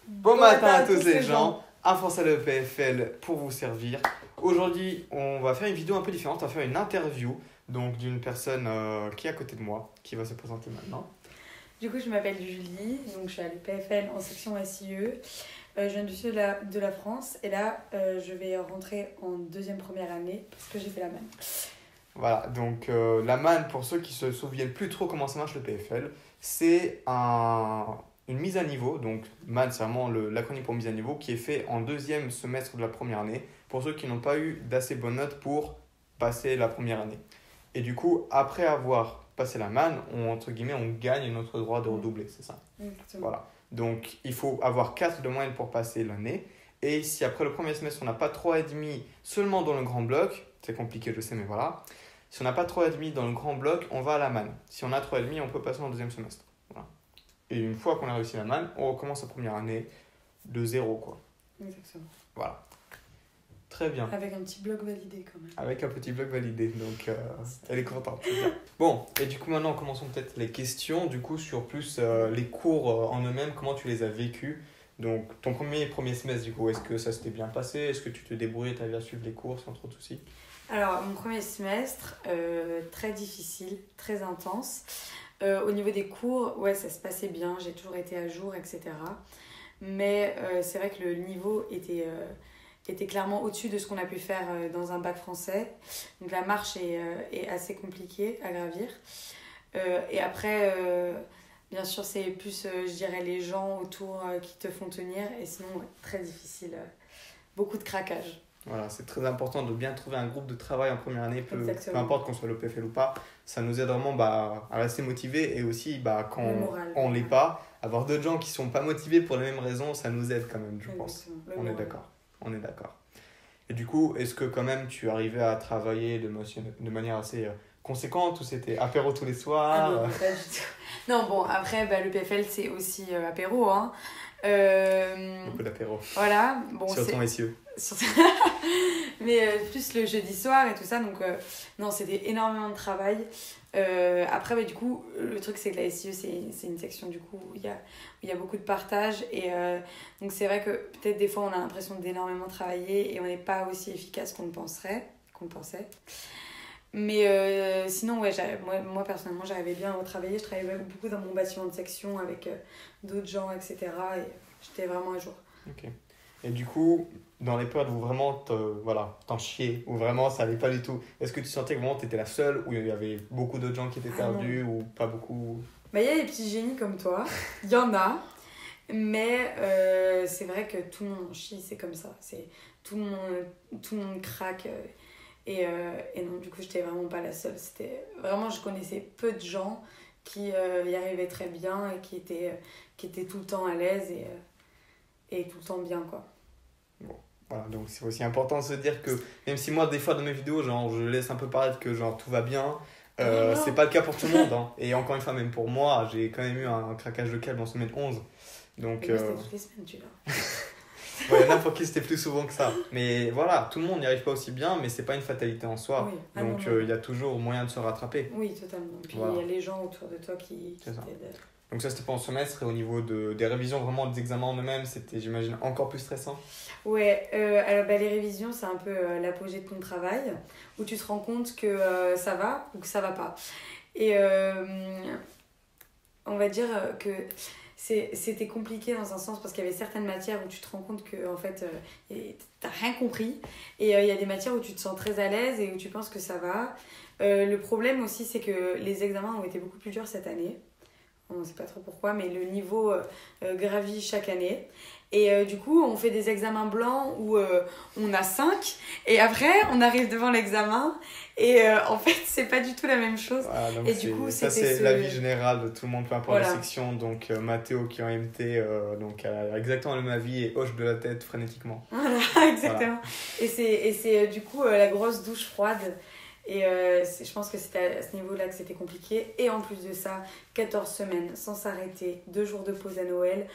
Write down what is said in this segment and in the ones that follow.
Bon matin à tous les gens, Alphonse à l'EPFL pour vous servir. Aujourd'hui, on va faire une vidéo un peu différente, on va faire une interview donc d'une personne qui est à côté de moi, qui va se présenter maintenant. Du coup, je m'appelle Julie, donc je suis à l'EPFL en section SIE. Je viens du sud de la France et là, je vais rentrer en deuxième première année parce que j'ai fait la MAN. Voilà, donc la MAN, pour ceux qui se souviennent plus trop comment ça marche le PFL, c'est une mise à niveau. Donc MAN, c'est vraiment l'acronyme pour mise à niveau qui est fait en deuxième semestre de la première année pour ceux qui n'ont pas eu d'assez bonnes notes pour passer la première année. Et du coup, après avoir passé la MAN, entre guillemets, on gagne notre droit de redoubler, c'est ça. Exactement. Voilà. Donc il faut avoir 4 de moyenne pour passer l'année. Et si après le premier semestre, on n'a pas 3,5 seulement dans le grand bloc, c'est compliqué, je sais, mais voilà. Si on n'a pas 3,5 dans le grand bloc, on va à la MAN. Si on a 3,5, on peut passer en deuxième semestre. Voilà. Et une fois qu'on a réussi la MAN, on recommence la première année de zéro, quoi. Exactement. Voilà. Très bien. Avec un petit bloc validé quand même. Avec un petit bloc validé, donc elle est contente. C'est bien. Bon, et du coup maintenant commençons peut-être les questions, du coup sur plus les cours en eux-mêmes, comment tu les as vécus. Donc ton premier semestre, du coup, est-ce que ça s'était bien passé? Est-ce que tu te débrouillais, tu avais à suivre les cours sans trop de soucis? Alors, mon premier semestre, très difficile, très intense. Au niveau des cours, ouais, ça se passait bien, j'ai toujours été à jour, etc. Mais c'est vrai que le niveau était clairement au-dessus de ce qu'on a pu faire dans un bac français. Donc la marche est assez compliquée à gravir. Et après, bien sûr, c'est plus, je dirais, les gens autour qui te font tenir. Et sinon, ouais, très difficile. Beaucoup de craquage. Voilà, c'est très important de bien trouver un groupe de travail en première année, peu importe qu'on soit le PFL ou pas. Ça nous aide vraiment à rester motivés et aussi quand on ne l'est pas, avoir d'autres gens qui ne sont pas motivés pour les mêmes raisons, ça nous aide quand même, je pense. On est d'accord. Et du coup, est-ce que quand même tu arrivais à travailler de manière assez conséquente ou c'était apéro tous les soirs? Non, pas du tout. Non, bon, après, le PFL, c'est aussi apéro, hein. Beaucoup d'apéro. Voilà. Bon, sur ton SIE. Mais plus le jeudi soir et tout ça, donc non, c'était énormément de travail. Après, du coup, le truc, c'est que la SIE, c'est une section du coup où il y a beaucoup de partage. Et donc, c'est vrai que peut-être des fois, on a l'impression d'énormément travailler et on n'est pas aussi efficace qu'on le pensait. Mais sinon, ouais, moi personnellement, j'arrivais bien à travailler. Je travaillais beaucoup dans mon bâtiment de section avec d'autres gens, etc. Et j'étais vraiment à jour. Ok. Et du coup, dans les périodes où vraiment t'en chiais, où vraiment ça allait pas du tout, est-ce que tu sentais que vraiment t'étais la seule, ou il y avait beaucoup d'autres gens qui étaient perdus, ou pas beaucoup? Il y a des petits génies comme toi, il y en a, mais c'est vrai que tout le monde en chie, c'est comme ça. Tout le monde craque. Et non, du coup, j'étais vraiment pas la seule. Vraiment, je connaissais peu de gens qui y arrivaient très bien et qui étaient tout le temps à l'aise et tout le temps bien, quoi. Bon, voilà, donc c'est aussi important de se dire que même si moi, des fois, dans mes vidéos, je laisse un peu paraître que tout va bien, c'est pas le cas pour tout le monde. Hein. Et encore une fois, même pour moi, j'ai quand même eu un craquage de câble en semaine 11. Donc, c'était toutes les semaines, tu vois. Il y en a pour qui c'était plus souvent que ça. Mais voilà, tout le monde n'y arrive pas aussi bien, mais c'est pas une fatalité en soi. Oui. Donc il y a toujours moyen de se rattraper. Oui, totalement. Puis il y a les gens autour de toi qui t'aident. Donc ça, c'était pas en semestre. Et au niveau des révisions, vraiment des examens en eux-mêmes, c'était, j'imagine, encore plus stressant. Ouais, alors les révisions, c'est un peu l'apogée de ton travail, où tu te rends compte que ça va ou que ça va pas. Et on va dire que c'était compliqué dans un sens parce qu'il y avait certaines matières où tu te rends compte que en fait t'as rien compris, et il y a des matières où tu te sens très à l'aise et où tu penses que ça va. Le problème aussi, c'est que les examens ont été beaucoup plus durs cette année. On ne sait pas trop pourquoi, mais le niveau gravit chaque année. Et du coup, on fait des examens blancs où on a 5, et après, on arrive devant l'examen, et en fait, c'est pas du tout la même chose. Voilà, donc et du coup, ça, c'est l'avis général de tout le monde, peu importe la section. Donc, Mathéo qui est en MT, donc, a exactement le même avis et hoche de la tête frénétiquement. Voilà, exactement. Voilà. Et c'est du coup la grosse douche froide. Et je pense que c'était à ce niveau-là que c'était compliqué. Et en plus de ça, 14 semaines sans s'arrêter, 2 jours de pause à Noël.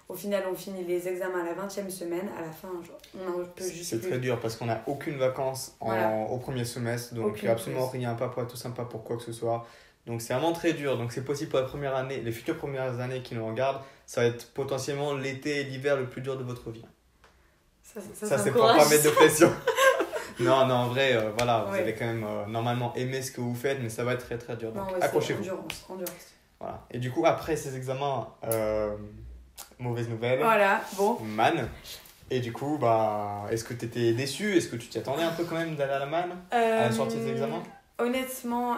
Au final, on finit les examens à la 20e semaine. À la fin, on en peut juste. C'est très dur parce qu'on n'a aucune vacances au premier semestre. Donc, absolument rien, pas tout sympa pour quoi que ce soit. Donc c'est vraiment très dur. Donc c'est possible pour la première année, les futures premières années qui nous regardent, ça va être potentiellement l'été et l'hiver le plus dur de votre vie. Ça c'est pour pas mettre de pression. Non, en vrai, voilà, vous allez quand même normalement aimer ce que vous faites, mais ça va être très très dur. Donc accrochez-vous. Endurance. Voilà. Et du coup, après ces examens, mauvaise nouvelle. Voilà, bon. Man. Et du coup, est-ce que tu étais déçu? Est-ce que tu t'y attendais un peu quand même d'aller à la man à la sortie des examens? Honnêtement,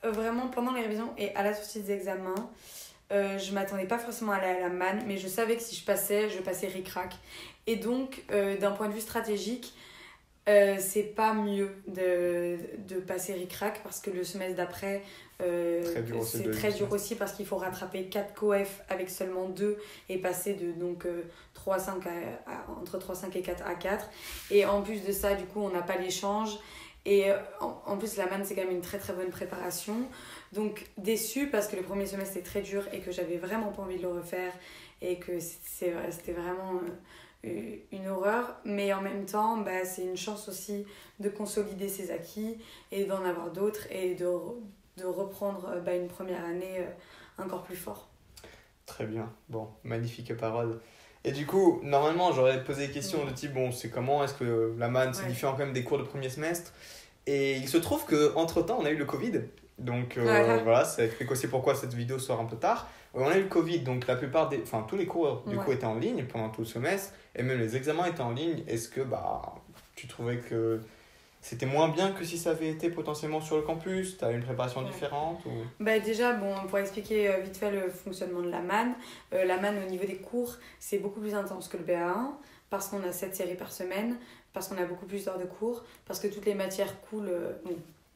vraiment pendant les révisions et à la sortie des examens, je m'attendais pas forcément à aller à la man, mais je savais que si je passais ric-rac. Et donc, d'un point de vue stratégique, c'est pas mieux de passer ric-rac parce que le semestre d'après, c'est très dur aussi parce qu'il faut rattraper 4 coef avec seulement 2 et passer de donc 3,5 entre 3,5 et 4 à 4. Et en plus de ça, du coup, on n'a pas l'échange. Et en plus, la man, c'est quand même une très très bonne préparation. Donc déçue parce que le premier semestre était très dur et que j'avais vraiment pas envie de le refaire et que c'était vraiment une horreur. Mais en même temps, c'est une chance aussi de consolider ses acquis et d'en avoir d'autres et de reprendre une première année encore plus fort. Très bien. Bon, magnifique parole. Et du coup, normalement, j'aurais posé des questions de type, c'est comment? Est-ce que la man, c'est différent quand même des cours de premier semestre? Et il se trouve qu'entre-temps, on a eu le Covid. Donc voilà, ça explique aussi pourquoi cette vidéo sort un peu tard. On a eu le Covid, donc la plupart tous les cours du coup étaient en ligne pendant tout le semestre. Et même les examens étaient en ligne. Est-ce que tu trouvais que c'était moins bien que si ça avait été potentiellement sur le campus? Tu as une préparation différente ou... Déjà, pour expliquer vite fait le fonctionnement de la man, au niveau des cours, c'est beaucoup plus intense que le BA1 parce qu'on a 7 séries par semaine, parce qu'on a beaucoup plus d'heures de cours, parce que toutes les matières coulent...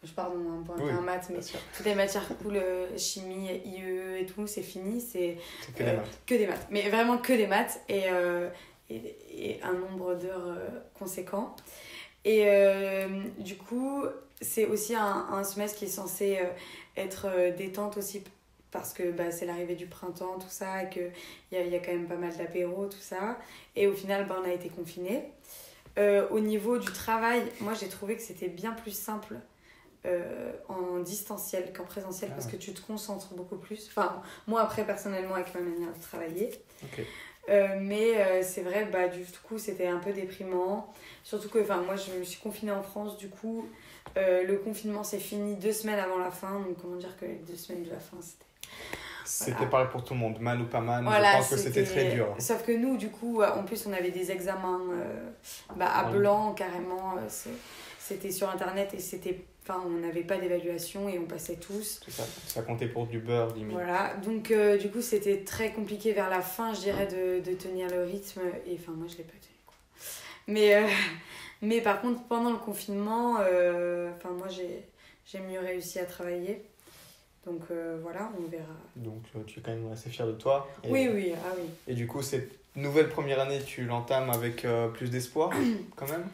je pars dans un point en maths, mais toutes les matières coulent, chimie, IE et tout, c'est fini, c'est que des maths. Mais vraiment que des maths et un nombre d'heures conséquent. Et du coup, c'est aussi un semestre qui est censé être détente aussi parce que c'est l'arrivée du printemps, tout ça, et qu'il y a quand même pas mal d'apéros, tout ça. Et au final, on a été confinés. Au niveau du travail, moi j'ai trouvé que c'était bien plus simple en distanciel qu'en présentiel parce que tu te concentres beaucoup plus. Enfin, moi après personnellement avec ma manière de travailler. Okay. Mais c'est vrai, du coup c'était un peu déprimant. Surtout que moi je me suis confinée en France, du coup le confinement s'est fini 2 semaines avant la fin. Donc comment dire que les 2 semaines de la fin c'était pareil pour tout le monde, man ou pas man, je pense que c'était très dur. Sauf que nous, du coup, en plus, on avait des examens à blanc, carrément. C'était sur Internet et on n'avait pas d'évaluation et on passait tous. Ça comptait pour du beurre, limite. Voilà, donc du coup, c'était très compliqué vers la fin, je dirais, de tenir le rythme. Et moi, je ne l'ai pas tenu, quoi. Mais par contre, pendant le confinement, moi, j'ai mieux réussi à travailler. Donc voilà, on verra. Donc tu es quand même assez fière de toi. Oui. Et du coup, cette nouvelle première année, tu l'entames avec plus d'espoir quand même?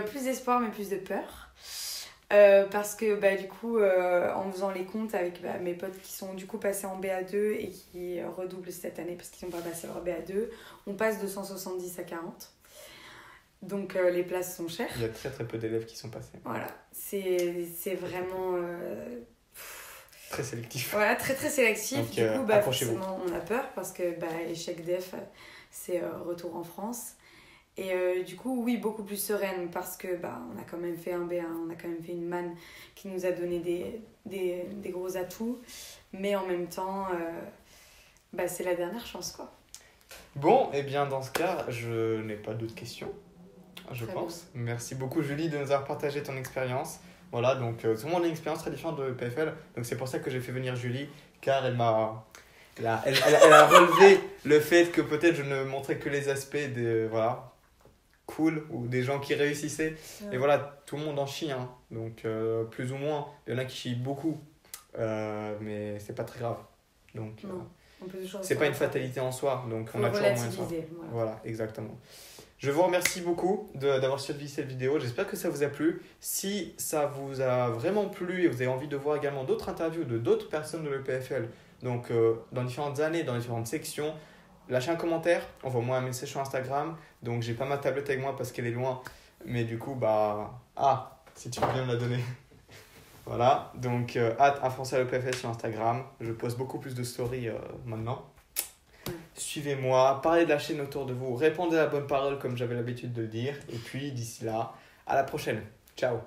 Plus d'espoir, mais plus de peur. Parce que du coup, en faisant les comptes avec mes potes qui sont du coup passés en BA2 et qui redoublent cette année parce qu'ils n'ont pas passé leur BA2, on passe de 170 à 40. Donc les places sont chères. Il y a très très peu d'élèves qui sont passés. Voilà, c'est vraiment... très sélectif. Voilà, très très sélectif. Donc, du coup, forcément, on a peur parce que échec def, c'est retour en France. Et du coup, oui, beaucoup plus sereine parce que on a quand même fait un B1, on a quand même fait une man qui nous a donné des gros atouts. Mais en même temps, c'est la dernière chance, quoi. Bon, et bien dans ce cas, je n'ai pas d'autres questions, je Très pense. bien. Merci beaucoup, Julie, de nous avoir partagé ton expérience. Voilà, donc tout le monde a une expérience très différente de PFL. Donc c'est pour ça que j'ai fait venir Julie, car elle a relevé le fait que peut-être je ne montrais que les aspects cool ou des gens qui réussissaient. Ouais. Et voilà, tout le monde en chie, hein. Donc plus ou moins. Il y en a qui chient beaucoup, mais c'est pas très grave. Donc c'est pas une fatalité en soi. Donc on a toujours moins de soi. Voilà, exactement. Je vous remercie beaucoup d'avoir suivi cette vidéo. J'espère que ça vous a plu. Si ça vous a vraiment plu et vous avez envie de voir également d'autres interviews de d'autres personnes de l'EPFL, donc dans différentes années, dans différentes sections, lâchez un commentaire, envoie-moi un message sur Instagram. Donc j'ai pas ma tablette avec moi parce qu'elle est loin. Mais du coup, si tu veux bien me la donner. Voilà, donc hâte à Français à l'EPFL sur Instagram. Je poste beaucoup plus de stories maintenant. Suivez-moi, parlez de la chaîne autour de vous, répondez à la bonne parole comme j'avais l'habitude de le dire. Et puis d'ici là, à la prochaine. Ciao.